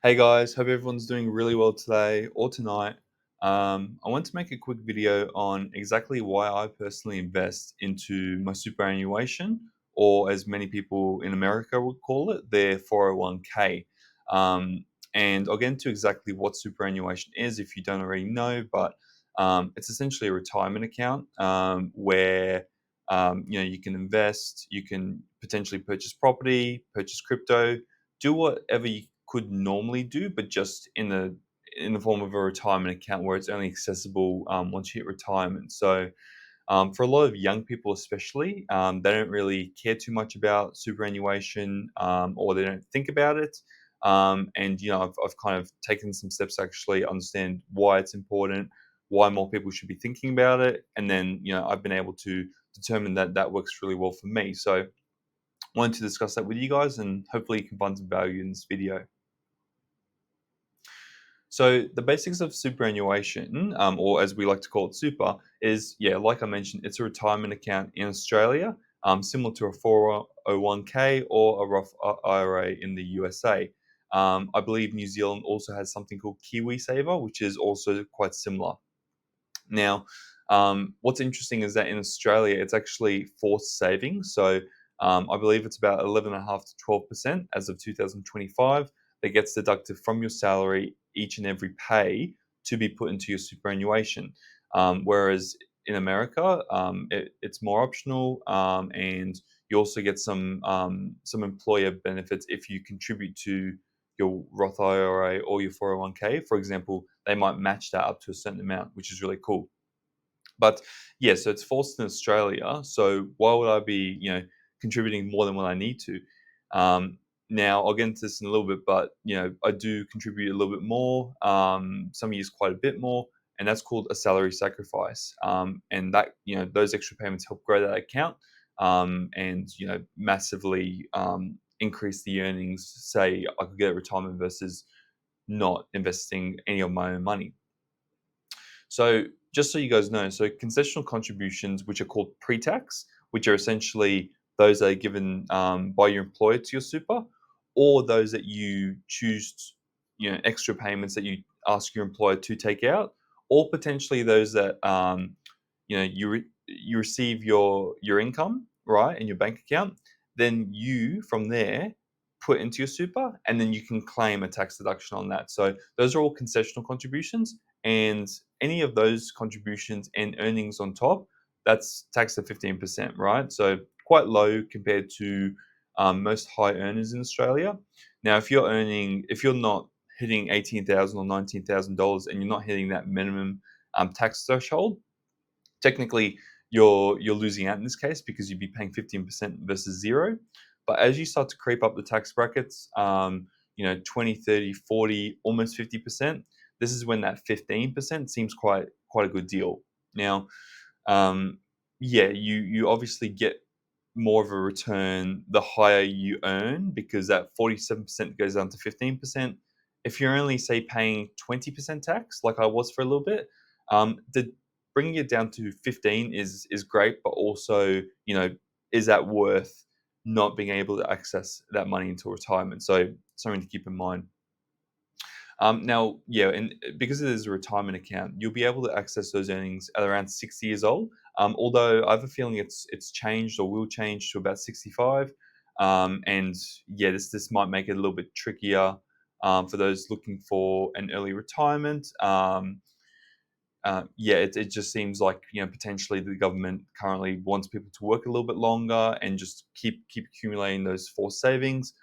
Hey guys, hope everyone's doing really well today or tonight. I want to make a quick video on exactly why I personally invest into my superannuation, or as many people in America would call it, their 401k. Um, and I'll get into exactly what superannuation is if you don't already know, but it's essentially a retirement account where you can invest, you can potentially purchase property, purchase crypto, do whatever you could normally do, but just in the form of a retirement account where it's only accessible once you hit retirement. So for a lot of young people, especially, they don't really care too much about superannuation or they don't think about it. And I've kind of taken some steps to actually understand why it's important, why more people should be thinking about it, and then I've been able to determine that that works really well for me. So wanted to discuss that with you guys, and hopefully you can find some value in this video. So the basics of superannuation, or as we like to call it, super, is like I mentioned, it's a retirement account in Australia, similar to a 401k or a Roth IRA in the USA. I believe New Zealand also has something called KiwiSaver, which is also quite similar. Now, what's interesting is that in Australia, it's actually forced savings. So I believe it's about 11.5 to 12% as of 2025 that gets deducted from your salary each and every pay to be put into your superannuation. Whereas in America, it's more optional, and you also get some employer benefits if you contribute to your Roth IRA or your 401k. For example, they might match that up to a certain amount, which is really cool. But yeah, so it's forced in Australia. So why would I be, contributing more than what I need to? Now I'll get into this in a little bit, but I do contribute a little bit more. Some years quite a bit more, and that's called a salary sacrifice. And that those extra payments help grow that account, and massively increase the earnings. Say I could get a retirement versus not investing any of my own money. So just so you guys know, so concessional contributions, which are called pre-tax, which are essentially those that are given by your employer to your super, or those that you choose, extra payments that you ask your employer to take out, or potentially those that you receive your income right in your bank account, then you from there put into your super, and then you can claim a tax deduction on that. So those are all concessional contributions, and any of those contributions and earnings on top, that's taxed at 15%, right? So quite low compared to most high earners in Australia. Now, if you're not hitting $18,000 or $19,000 and you're not hitting that minimum tax threshold, technically you're losing out in this case because you'd be paying 15% versus zero. But as you start to creep up the tax brackets, 20, 30, 40, almost 50%, this is when that 15% seems quite a good deal. Now, you obviously get more of a return the higher you earn, because that 47% goes down to 15%. If you're only, say, paying 20% tax, like I was for a little bit, the bringing it down to 15 is great, but also, is that worth not being able to access that money until retirement? So something to keep in mind. Now, yeah, and because it is a retirement account, you'll be able to access those earnings at around 60 years old. Although I have a feeling it's changed or will change to about 65. And yeah, this might make it a little bit trickier for those looking for an early retirement. It just seems like potentially the government currently wants people to work a little bit longer and just keep accumulating those forced savings.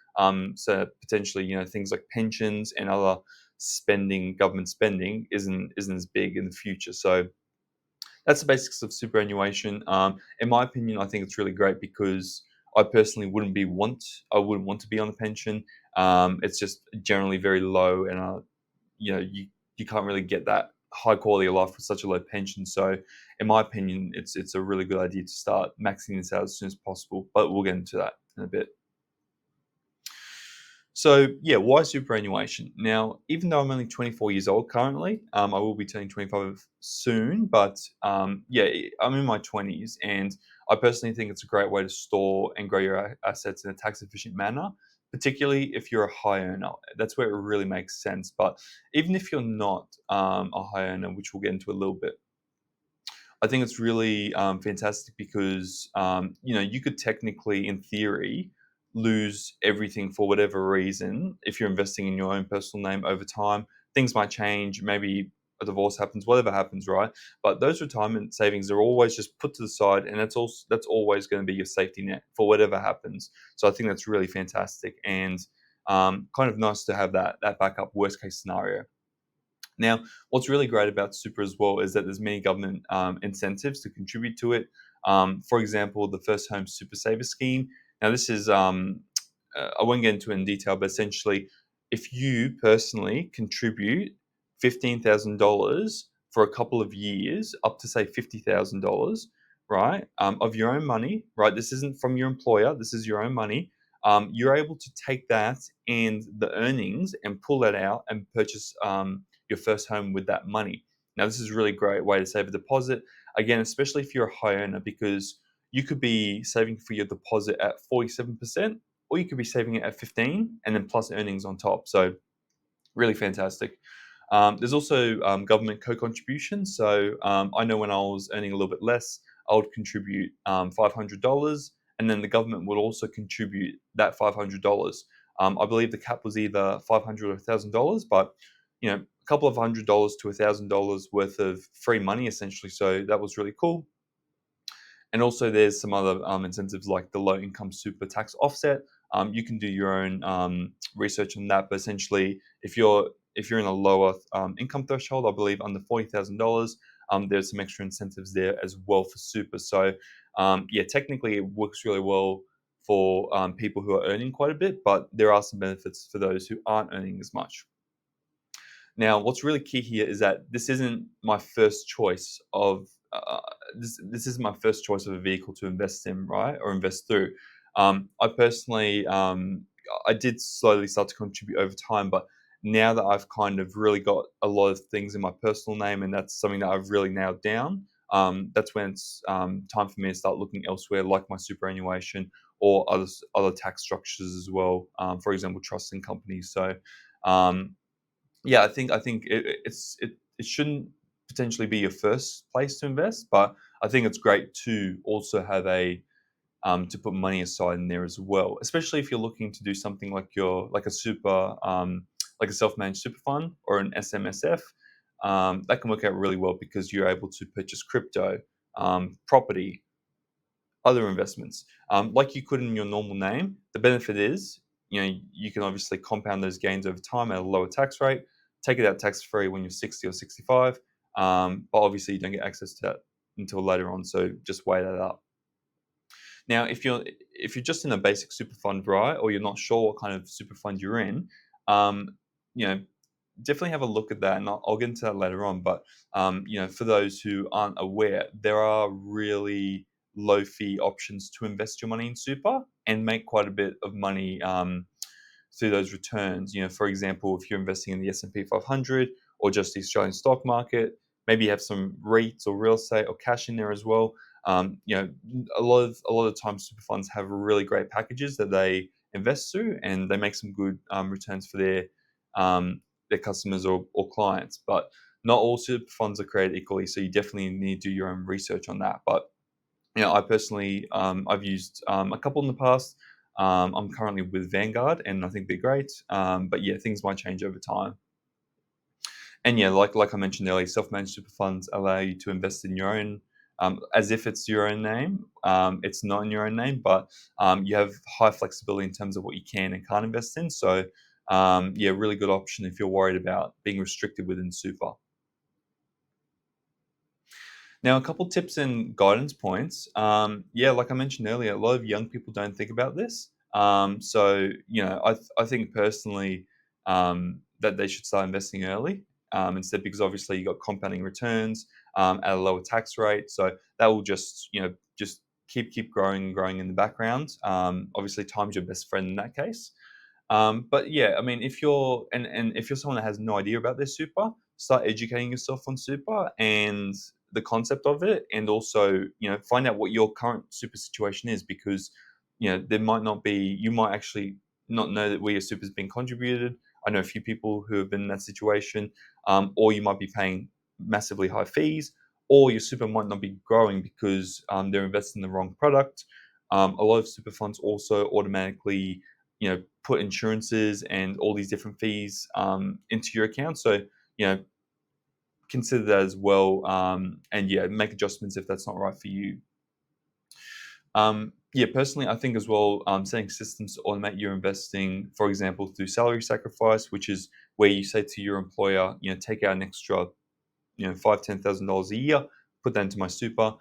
So potentially, things like pensions and other spending, government spending, isn't as big in the future. So that's the basics of superannuation. In my opinion, I think it's really great because I personally I wouldn't want to be on a pension. It's just generally very low, and you can't really get that high quality of life with such a low pension. So, in my opinion, it's a really good idea to start maxing this out as soon as possible. But we'll get into that in a bit. So, yeah, why superannuation? Now, even though I'm only 24 years old currently, I will be turning 25 soon, but I'm in my 20s, and I personally think it's a great way to store and grow your assets in a tax efficient manner. particularly if you're a high earner. That's where it really makes sense. But even if you're not a high earner, which we'll get into a little bit, I think it's really fantastic because you could technically, in theory, lose everything for whatever reason if you're investing in your own personal name over time. Things might change, maybe a divorce happens, whatever happens, right? But those retirement savings are always just put to the side, and that's always going to be your safety net for whatever happens. So I think that's really fantastic and kind of nice to have that backup worst case scenario. Now, what's really great about super as well is that there's many government incentives to contribute to it. For example, the First Home Super Saver Scheme. Now, this is I won't get into it in detail, but essentially, if you personally contribute $15,000 for a couple of years, up to say $50,000, right, of your own money, right? This isn't from your employer. This is your own money. You're able to take that and the earnings and pull that out and purchase your first home with that money. Now, this is a really great way to save a deposit. Again, especially if you're a high earner, because you could be saving for your deposit at 47%, or you could be saving it at 15 and then plus earnings on top. So really fantastic. There's also government co-contribution. So I know when I was earning a little bit less, I would contribute $500, and then the government would also contribute that $500. I believe the cap was either $500 or $1,000, but a couple of $100 to $1,000 worth of free money essentially. So that was really cool. And also, there's some other incentives like the low income super tax offset. You can do your own research on that, but essentially, if you're in a lower income threshold, I believe under $40,000, there's some extra incentives there as well for super. So, yeah, technically, it works really well for people who are earning quite a bit, but there are some benefits for those who aren't earning as much. Now, what's really key here is that this isn't my first choice of this is my first choice of a vehicle to invest in, right, or invest through. I personally, I did slowly start to contribute over time, but now that I've kind of really got a lot of things in my personal name, and that's something that I've really nailed down. That's when it's time for me to start looking elsewhere, like my superannuation or other tax structures as well. For example, trusts and companies. So. Yeah, I think it shouldn't potentially be your first place to invest, but I think it's great to also have to put money aside in there as well, especially if you're looking to do something like your like a super like a self-managed super fund or an SMSF. That can work out really well because you're able to purchase crypto, property, other investments, like you could in your normal name. The benefit is, you can obviously compound those gains over time at a lower tax rate, take it out tax free when you're 60 or 65. But obviously, you don't get access to that until later on. So just weigh that up. Now, if you're just in a basic super fund, right, or you're not sure what kind of super fund you're in, um, you know, definitely have a look at that, and I'll get into that later on. But for those who aren't aware, there are really low fee options to invest your money in super and make quite a bit of money through those returns. For example, if you're investing in the S&P 500 or just the Australian stock market, maybe you have some REITs or real estate or cash in there as well. A lot of times super funds have really great packages that they invest through, and they make some good returns for their customers or clients. But not all super funds are created equally, so you definitely need to do your own research on that. But I personally, I've used a couple in the past. I'm currently with Vanguard, and I think they're great. But yeah, things might change over time. And yeah, like I mentioned earlier, self-managed super funds allow you to invest in your own, as if it's your own name. It's not in your own name, but you have high flexibility in terms of what you can and can't invest in. So yeah, really good option if you're worried about being restricted within super. Now, a couple tips and guidance points. Yeah, like I mentioned earlier, a lot of young people don't think about this. So, I think personally that they should start investing early instead, because obviously you got compounding returns at a lower tax rate. So that will just keep growing and growing in the background. Obviously, time's your best friend in that case. But yeah, I mean, if if you're someone that has no idea about their super, start educating yourself on super and the concept of it, and also find out what your current super situation is, because there might not be, you might actually not know that where your super's been contributed. I know a few people who have been in that situation, or you might be paying massively high fees, or your super might not be growing because they're investing in the wrong product. A lot of super funds also automatically, put insurances and all these different fees into your account. So, you know, consider that as well. And yeah, make adjustments if that's not right for you. Yeah, personally, I think as well, setting systems to automate your investing, for example, through salary sacrifice, which is where you say to your employer, take out an extra, $5,000 to $10,000 a year, put that into my super,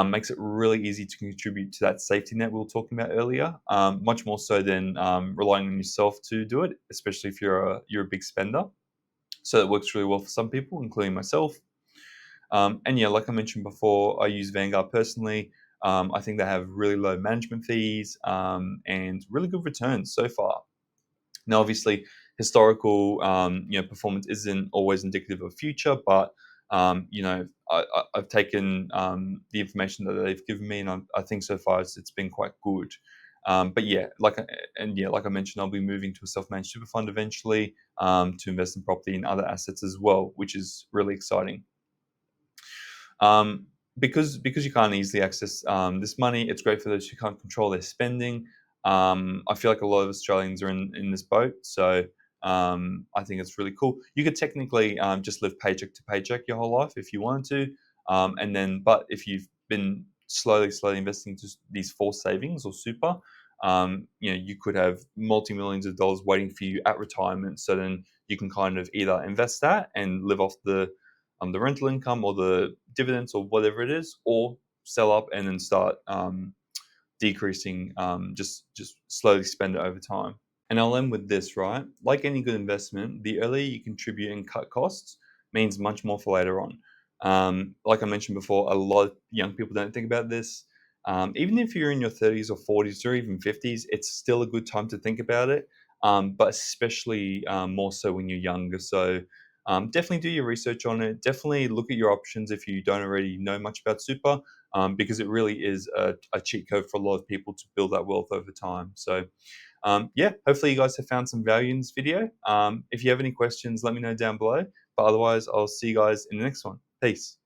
makes it really easy to contribute to that safety net we were talking about earlier. Much more so than relying on yourself to do it, especially if you're a big spender. So it works really well for some people, including myself. And yeah, like I mentioned before, I use Vanguard personally. I think they have really low management fees and really good returns so far. Now, obviously, historical performance isn't always indicative of future, but I've taken the information that they've given me, and I think so far it's been quite good. But yeah, like I mentioned, I'll be moving to a self-managed super fund eventually to invest in property and other assets as well, which is really exciting. Um, because you can't easily access this money, it's great for those who can't control their spending. I feel like a lot of Australians are in this boat, so I think it's really cool. You could technically just live paycheck to paycheck your whole life if you wanted to, but if you've been slowly investing into these forced savings or super, you could have multi-millions of dollars waiting for you at retirement. So then you can kind of either invest that and live off the rental income or the dividends or whatever it is, or sell up and then start decreasing, just slowly spend it over time. And I'll end with this, right? Like any good investment, the earlier you contribute and cut costs means much more for later on. Like I mentioned before, a lot of young people don't think about this. Even if you're in your 30s or 40s or even 50s, it's still a good time to think about it, but especially more so when you're younger. So definitely do your research on it. Definitely look at your options if you don't already know much about super, because it really is a cheat code for a lot of people to build that wealth over time. So yeah, hopefully you guys have found some value in this video. If you have any questions, let me know down below. But otherwise, I'll see you guys in the next one. Peace.